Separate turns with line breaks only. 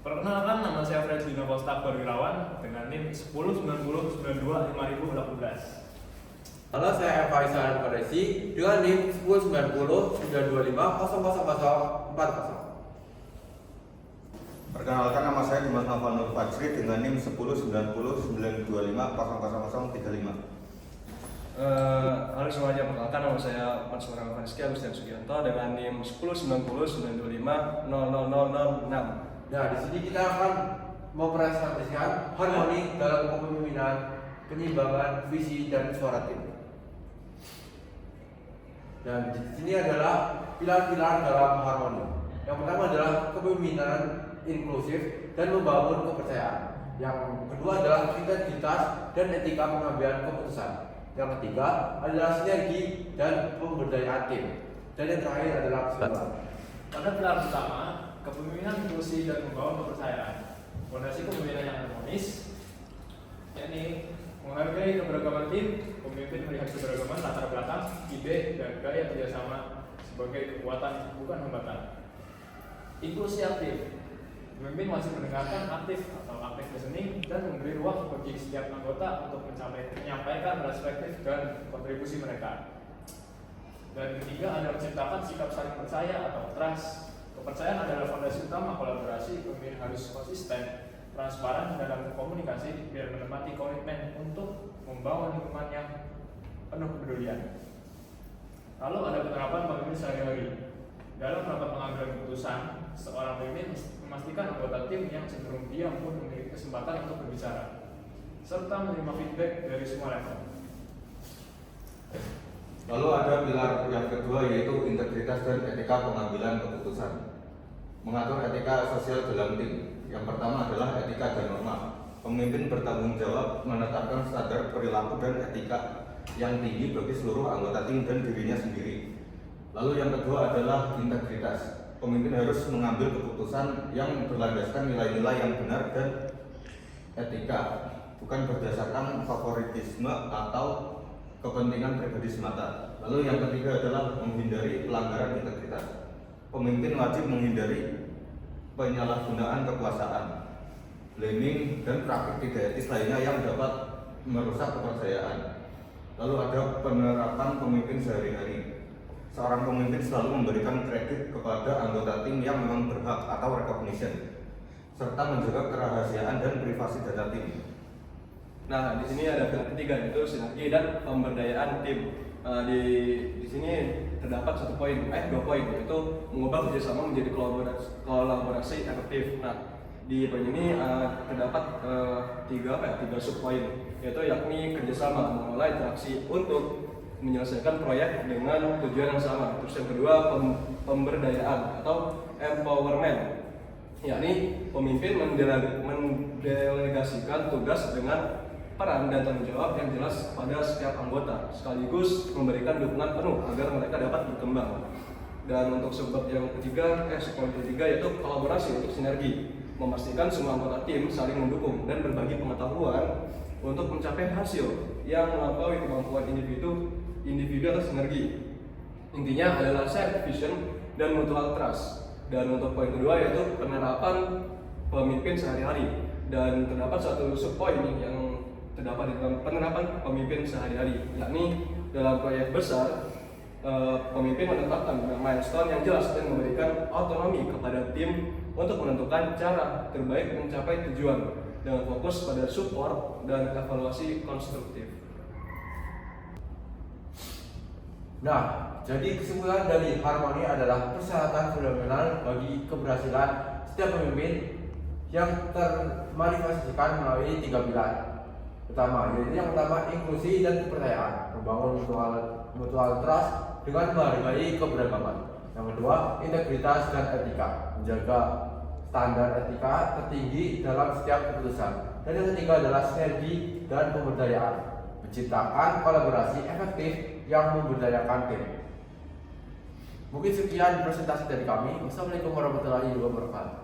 Perkenalkan, nama saya Freddy Novosta Perwirawan dengan NIM 1090925018.
Halo, saya Faisal Faresi dengan NIM 109092500040.
Perkenalkan, nama saya Dimas Nova Nur Fajri dengan NIM 109092500035.
Halo semuanya, perkenalkan nama saya Mansur Rizky Agustian Sugianto dengan NIM 109092500006.
Nah, di sini kita akan mempresentasikan harmoni dalam kepemimpinan, penyiimbangan visi dan suara tim. Dan di sini adalah pilar-pilar dalam harmoni. Yang pertama adalah kepemimpinan inklusif dan membangun kepercayaan. Yang kedua adalah integritas dan etika pengambilan keputusan. Yang ketiga adalah sinergi dan pemberdayaan tim. Dan yang terakhir adalah keseimbangan.
Pada pilar pertama, kepemimpinan inklusi dan membangun kepercayaan. Fondasi kepemimpinan yang harmonis, yakni menghargai keberagaman tim. Pemimpin melihat keberagaman latar belakang, ide, dan gaya kerjasama sebagai kekuatan, bukan hambatan. Inklusi aktif. Pemimpin masih mendengarkan aktif atau active listening dan memberi ruang bagi setiap anggota untuk menyampaikan perspektif dan kontribusi mereka. Dan ketiga adalah menciptakan sikap saling percaya atau trust. Kepercayaan adalah fondasi utama kolaborasi. Pemimpin harus konsisten, transparan dalam komunikasi biar menepati komitmen untuk membangun lingkungan yang penuh kepedulian. Lalu ada penerapan pemimpin sehari-hari. Dalam rapat pengambilan keputusan, seorang pemimpin memastikan anggota tim yang cenderung diam pun memiliki kesempatan untuk berbicara, serta menerima feedback dari semua level.
Lalu ada pilar yang kedua, yaitu integritas dan etika pengambilan keputusan. Mengatur etika sosial dalam tim. Yang pertama adalah etika dan norma. Pemimpin bertanggung jawab menetapkan standar perilaku dan etika yang tinggi bagi seluruh anggota tim dan dirinya sendiri. Lalu yang kedua adalah integritas. Pemimpin harus mengambil keputusan yang berlandaskan nilai-nilai yang benar dan etika, bukan berdasarkan favoritisme atau kepentingan pribadi semata. Lalu yang ketiga adalah menghindari pelanggaran integritas. Pemimpin wajib menghindari penyalahgunaan kekuasaan, blaming, dan praktik tidak etis lainnya yang dapat merusak kepercayaan. Lalu ada penerapan pemimpin sehari-hari. Seorang pemimpin selalu memberikan kredit kepada anggota tim yang memang berhak atau recognition, serta menjaga kerahasiaan dan privasi data tim.
Nah, di sini ada pilar ketiga, yaitu sinergi dan pemberdayaan tim. Di sini terdapat dua poin, yaitu mengubah kerjasama menjadi kolaborasi efektif. Nah, di poin ini terdapat tiga sub poin, yaitu yakni kerjasama mengelola interaksi untuk menyelesaikan proyek dengan tujuan yang sama. Terus yang kedua, pemberdayaan atau empowerment, yakni pemimpin mendelegasikan tugas dengan peran dan tanggung jawab yang jelas pada setiap anggota, sekaligus memberikan dukungan penuh agar mereka dapat berkembang. Dan untuk sebab yang ketiga, poin ketiga, yaitu kolaborasi untuk sinergi, memastikan semua anggota tim saling mendukung dan berbagi pengetahuan untuk mencapai hasil yang melampaui kemampuan individu atau sinergi. Intinya adalah shared vision dan mutual trust. Dan untuk poin kedua, yaitu penerapan pemimpin sehari-hari. Dan terdapat satu sub poin yang terdapat di dalam penerapan pemimpin sehari-hari, yakni dalam proyek besar, pemimpin menetapkan milestone yang jelas dan memberikan otonomi kepada tim untuk menentukan cara terbaik mencapai tujuan dengan fokus pada support dan evaluasi konstruktif.
Nah, jadi kesimpulan dari harmoni adalah persyaratan fundamental bagi keberhasilan setiap pemimpin yang termanifestasikan melalui tiga pilar. Yang pertama inklusi dan kepercayaan, membangun mutual trust dengan menghargai keberagaman. Yang kedua, integritas dan etika, menjaga standar etika tertinggi dalam setiap keputusan. Dan yang ketiga adalah sinergi dan pemberdayaan, menciptakan kolaborasi efektif yang memberdayakan tim. Mungkin sekian presentasi dari kami. Wassalamualaikum warahmatullahi wabarakatuh.